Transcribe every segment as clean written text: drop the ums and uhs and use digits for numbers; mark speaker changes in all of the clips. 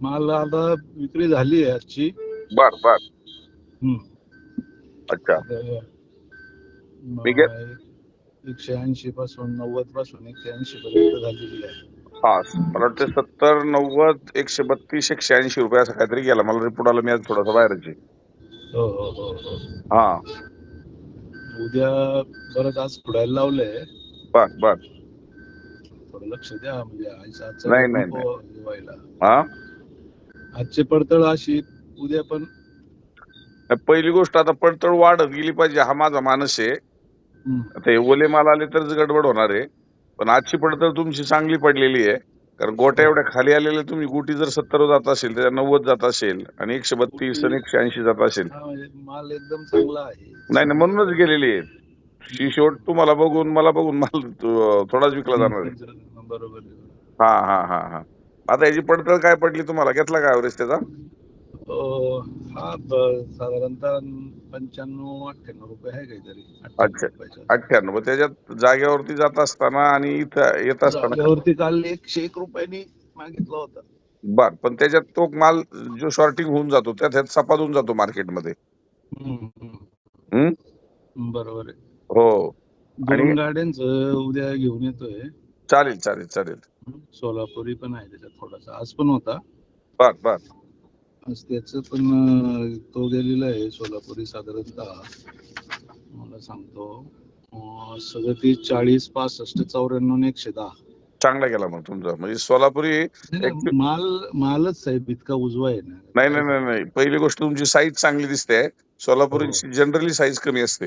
Speaker 1: माल आता विक्री झाली आहे आजची.
Speaker 2: बर बर.
Speaker 1: हम्म.
Speaker 2: अच्छा.
Speaker 1: आता,
Speaker 2: मी घेत
Speaker 1: 180 पासून 90 पासून 180 पर्यंत झालेली आहे.
Speaker 2: हा, मला वाटतं 70, 90, 132, 180 रुपये असं काहीतरी गेला. मला रिपोर्ट आला, मी आज थोडासा बाहेरची.
Speaker 1: हो हो हो हो.
Speaker 2: हा.
Speaker 1: उद्या परत आज खुडायला लावलंय.
Speaker 2: बर बर.
Speaker 1: थोडं लक्ष द्या, म्हणजे आजचा
Speaker 2: नाही
Speaker 1: रेट
Speaker 2: नाही
Speaker 1: नको
Speaker 2: नाही.
Speaker 1: व्हायला.
Speaker 2: हा,
Speaker 1: आजचे पडतळ अशी उद्या पण.
Speaker 2: पहिली गोष्ट आता पडतळ वाढत गेली पाहिजे, हा माझा मानस आहे.
Speaker 1: हम्म.
Speaker 2: आता हे ओले माल आले तरच गडबड होणार आहे. पण आजची पडतळ तुमची चांगली पडलेली आहे. कारण गोट्या
Speaker 1: हो.
Speaker 2: एवढ्या खाली आलेल्या, तुम्ही गुटी जर 70 जात असेल, त्याच्या 90 जात असेल, आणि 132 आणि 180 जात असेल.
Speaker 1: हा, म्हणजे माल एकदम चांगला आहे.
Speaker 2: नाही नाही, म्हणूनच गेलेली आहे. शेवट तुम्हाला बघून, मला बघून माल थोडाच विकला जाणार आहे.
Speaker 1: बरोबर आहे.
Speaker 2: हा हा हा हा. आता याची पडतळ काय पडली तुम्हाला? घेतला काय ॲव्हरेज त्याचा?
Speaker 1: हा, साधारणतः 95-98 रुपये आहे काहीतरी. 98
Speaker 2: अच्छा,
Speaker 1: रुपयाच्या
Speaker 2: 98. मग त्याच्यात जागेवरती जात असताना आणि इथं येत असताना.
Speaker 1: जागेवरती काल 101 रुपयांनी मागितला होता.
Speaker 2: बर, पण त्याच्यात तो माल जो शॉर्टिंग होऊन जातो, त्यात सपादून जातो मार्केटमध्ये.
Speaker 1: हम्म, हम्म.
Speaker 2: हम्म.
Speaker 1: बरोबर आहे.
Speaker 2: हो. आणि
Speaker 1: 2 गाड्यांचं उद्या घेऊन येतोय.
Speaker 2: चालेल चालेल चालेल.
Speaker 1: सोलापुरी पण आहे त्याच्यात थोडासा, आज पण होता.
Speaker 2: बर बर.
Speaker 1: आज त्याचं पण तो गेलेला आहे सोलापुरी. साधारणतः मला सांगतो 37, 40, 65, 94 आणि 110.
Speaker 2: चांगला गेला मग तुमचा. म्हणजे सोलापुरी
Speaker 1: नाही, मालच साहेब इतका उजवा आहे ना,
Speaker 2: नाही
Speaker 1: काय
Speaker 2: नाही नाही
Speaker 1: सांगू.
Speaker 2: नाही, पहिली गोष्ट तुमची साईज चांगली दिसते.
Speaker 1: हो
Speaker 2: सोलापुरीची जनरली साईज कमी असते.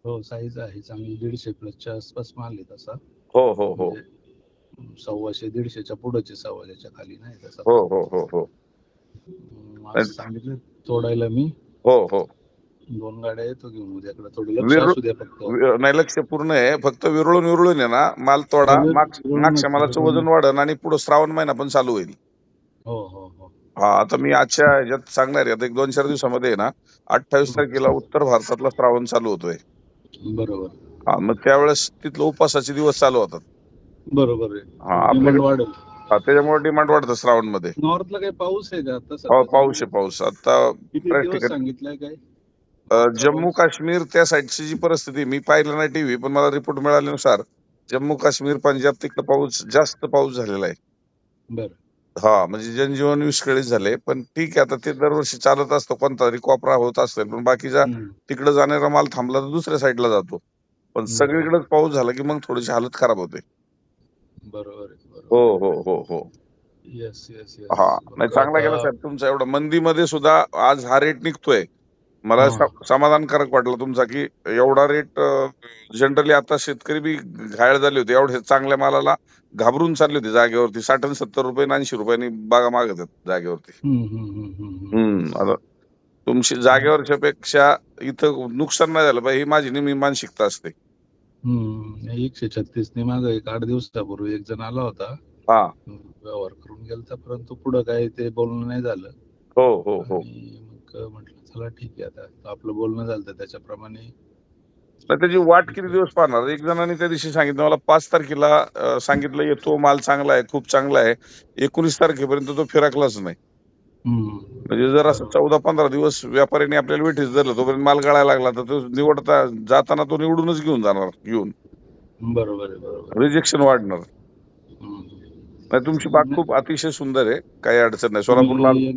Speaker 1: हो, साईज आहे चांगली. 150 प्लसच्या आसपास माल आहे तसा.
Speaker 2: हो हो हो.
Speaker 1: म्हणजे 150-150च्या पुढचे, 125च्या खाली नाही तसा
Speaker 2: हो
Speaker 1: माल.
Speaker 2: हो हो हो.
Speaker 1: आज सांगितलं तोडायला मी.
Speaker 2: हो हो.
Speaker 1: 2 गाड्या येतो घेऊन उद्याकडे. थोडं लक्ष असू द्या फक्त.
Speaker 2: नाही, लक्ष पूर्ण आहे. फक्त विरळून विरळून आहे ना माल तोडा. मागच्या मालाचं वजन वाढन आणि पुढे श्रावण महिना पण चालू होईल.
Speaker 1: हो हो हो.
Speaker 2: हा, आता मी आजच्या ह्याच्यात सांगणार आहे. आता 1-2-4 दिवसामध्ये आहे ना, 28 तारखेला उत्तर भारतातला श्रावण चालू होतोय.
Speaker 1: बरोबर.
Speaker 2: हा, मग त्यावेळेस तिथलं उपासाचे दिवस चालू होतात.
Speaker 1: बरोबर
Speaker 2: हा,
Speaker 1: आहे. डिमांड
Speaker 2: आपल्याकडे
Speaker 1: वाढेल.
Speaker 2: त्याच्यामुळे डिमांड वाढतं श्रावण मध्ये.
Speaker 1: नॉर्थला काही पाऊस आहे का आता
Speaker 2: हो,
Speaker 1: सध्या
Speaker 2: पाऊस
Speaker 1: चांगला?
Speaker 2: आहे पाऊस. आता
Speaker 1: किती
Speaker 2: बऱ्याच
Speaker 1: दिवस
Speaker 2: ठिकाणी
Speaker 1: सांगितलंय काय नॉर्थचा
Speaker 2: जम्मू
Speaker 1: पाऊस?
Speaker 2: काश्मीर त्या साईडची जी परिस्थिती, मी पाहिलं नाही टीव्ही, पण मला रिपोर्ट मिळाल्यानुसार जम्मू काश्मीर, पंजाब तिकडे जास्त पाऊस झालेला आहे.
Speaker 1: बरं.
Speaker 2: हा, म्हणजे जनजीवन विस्कळीत झाले. पण ठीक आहे, आता ते दरवर्षी चालत असतं. कोणता तरी कोपरा होत असेल, पण बाकीचा तिकडे जाणारा माल थांबला तर दुसऱ्या साईडला जातो. पण
Speaker 1: बरोबर
Speaker 2: सगळीकडेच पाऊस झाला की मग थोडीशी हालत खराब होते.
Speaker 1: बरोबर आहे.
Speaker 2: हो
Speaker 1: बरोबर
Speaker 2: हो
Speaker 1: आहे.
Speaker 2: हो हो.
Speaker 1: Yes yes yes.
Speaker 2: हा, नाही,
Speaker 1: बघू
Speaker 2: चांगला
Speaker 1: आता.
Speaker 2: गेला साहेब तुमचा. एवढा मंदीमध्ये सुद्धा आज हा रेट निघतोय. मला
Speaker 1: हा.
Speaker 2: समाधानकारक वाटलं तुमचा, की एवढा रेट. जनरली आता शेतकरी बी घायल झाले होते. एवढ्या चांगल्या मालाला घाबरून चालले होते जागेवरती. 60 आणि 70 रुपये आणि 80 रुपयांनी बागा मागत आहेत जागेवरती. आता तुमची जागेवरच्या पेक्षा इथं नुकसान नाही झालं पाहिजे, ही माझी नेहमी मानसिकता असते.
Speaker 1: 136 ने माग 8 दिवसापूर्वी एक जण आला होता.
Speaker 2: हा.
Speaker 1: व्यवहार करून गेलता, परंतु पुढं काय ते बोलणं नाही झालं.
Speaker 2: हो हो हो.
Speaker 1: आणि मग म्हटलं चला ठीक आहे, आता आपलं बोलणं झालं तर त्याच्याप्रमाणे.
Speaker 2: नाही, त्याची वाट किती दिवस पाहणार? एक जणांनी त्या दिवशी सांगितलं मला, 5 तारखेला सांगितलं येतो माल चांगला आहे, खूप चांगला आहे. 19 तारखेपर्यंत तो फिरकलाच नाही. म्हणजे जर असं 14-15 दिवस व्यापाऱ्यांनी आपल्याला वेठीस धरलं, तोपर्यंत माल गळायला लागला तर तो निवडता जाताना तो निवडूनच घेऊन जाणार.
Speaker 1: बरोबर आहे. बरोबर.
Speaker 2: रिजेक्शन वाढणार. नाही, तुमची बाग खूप अतिशय सुंदर आहे, काही अडचण नाही. सोलापूरला
Speaker 1: तुम्ही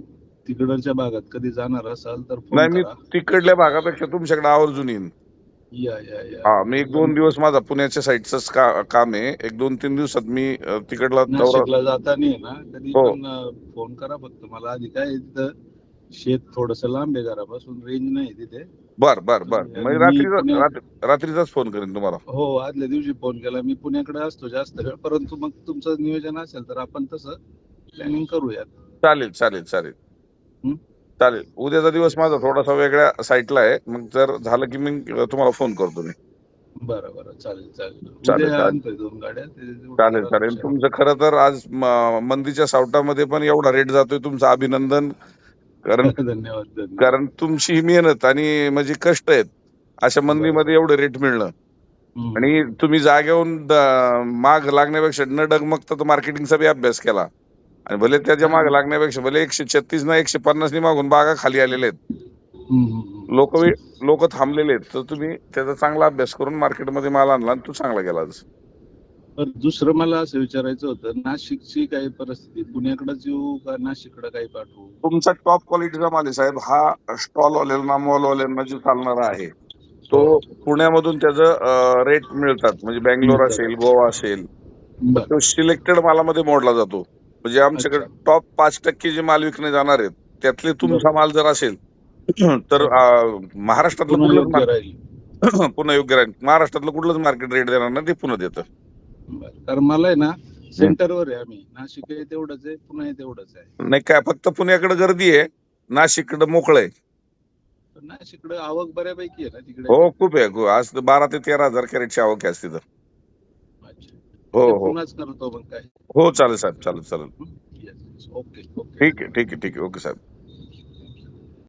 Speaker 1: तिकडच्या भागात कधी जाणार असाल तर फोन
Speaker 2: नाही, मी
Speaker 1: करा.
Speaker 2: तिकडल्या भागापेक्षा तुमच्याकडे आवर्जून येईन.
Speaker 1: या या या.
Speaker 2: हा, मी
Speaker 1: एकदम
Speaker 2: 1-2 दिवस माझा पुण्याच्या साईडच काम आहे. 1-2-3 दिवसात मी तिकडला दौरा.
Speaker 1: नाशिकला जाताना ना कधी
Speaker 2: हो.
Speaker 1: पण फोन करा फक्त मला. आधी काय तिथं शेत थोडस लांब आहे घरापासून, रेंज नाही तिथे.
Speaker 2: बर बर बर.
Speaker 1: आणि
Speaker 2: मग
Speaker 1: मी पुण्यात.
Speaker 2: रात्रीचाच फोन करेन तुम्हाला.
Speaker 1: हो, आदल्या दिवशी फोन केला. मी पुण्याकडे असतो जास्त वेळ, परंतु मग तुमचं नियोजन असेल तर आपण तसं प्लॅनिंग करूयात.
Speaker 2: चालेल चालेल चालेल
Speaker 1: हं?
Speaker 2: चालेल. उद्याचा दिवस माझा थोडासा वेगळ्या साईटला आहे. मग जर झालं की मी तुम्हाला फोन करतो मी.
Speaker 1: बरं बरं, चालेल चालेल.
Speaker 2: चालेल
Speaker 1: उद्या
Speaker 2: चालेल
Speaker 1: आणतोय 2 गाड्या, ते तेवढं
Speaker 2: चालेल
Speaker 1: जरा
Speaker 2: चालेल.
Speaker 1: लक्षात
Speaker 2: तुमचं
Speaker 1: ठेवा.
Speaker 2: खरं तर आज मंदीच्या सावटामध्ये पण एवढा रेट जातोय, तुमचं अभिनंदन. कारण
Speaker 1: धन्यवाद धन्यवाद.
Speaker 2: कारण तुमची ही मेहनत आणि म्हणजे कष्ट आहेत अशा मंदीमध्ये
Speaker 1: बरोबर.
Speaker 2: एवढे रेट मिळणं. आणि तुम्ही जागेहून माग लागण्यापेक्षा न डगमगता मार्केटिंगचा बी अभ्यास केला आणि भले त्याच्या मागे लागण्यापेक्षा भले 136 ना 150 नी मागून बागा खाली आलेल्या आहेत. लोक थांबलेले आहेत. तर तुम्ही त्याचा चांगला अभ्यास करून मार्केटमध्ये माल आणला आणि तो चांगला गेला.
Speaker 1: पण दुसरं मला असं विचारायचं होतं, नाशिकची काही परिस्थिती, पुण्याकडेच येऊ का नाशिककडे काही पाठवू?
Speaker 2: तुमचा टॉप क्वालिटीचा माल आहे साहेब. हा स्टॉल वाल्यांना मॉलवाल्यांना जो चालणारा आहे तो पुण्यामधून त्याचं रेट मिळतात. म्हणजे बँगलोर असेल, गोवा असेल, तर तो सिलेक्टेड मालामध्ये मोडला जातो. म्हणजे आमच्याकडे टॉप 5% जे माल विकणे जाणार आहेत त्यातले तुमचा माल जर असेल तर महाराष्ट्रातलं कुठलंच पुन्हा योग्य राहील. महाराष्ट्रातलं कुठलंच मार्केट रेट देणार ना, ते पुन्हा देतं.
Speaker 1: कारण मला आहे ना सेंटरवर आहे, आम्ही नाशिक आहे तेवढंच आहे, पुणे तेवढंच आहे.
Speaker 2: नाही काय, फक्त पुण्याकडे गर्दी आहे, नाशिककडे मोकळं आहे.
Speaker 1: नाशिककडे आवक बऱ्यापैकी आहे ना तिकडे?
Speaker 2: हो, खूप आहे. आज 12 ते 13,000 कॅरेटची आवक आहे तिथं. हो
Speaker 1: पुन्हाच करतो मग काय.
Speaker 2: हो, चालेल साहेब, चालेल.
Speaker 1: ओके.
Speaker 2: ठीक आहे. ओके साहेब.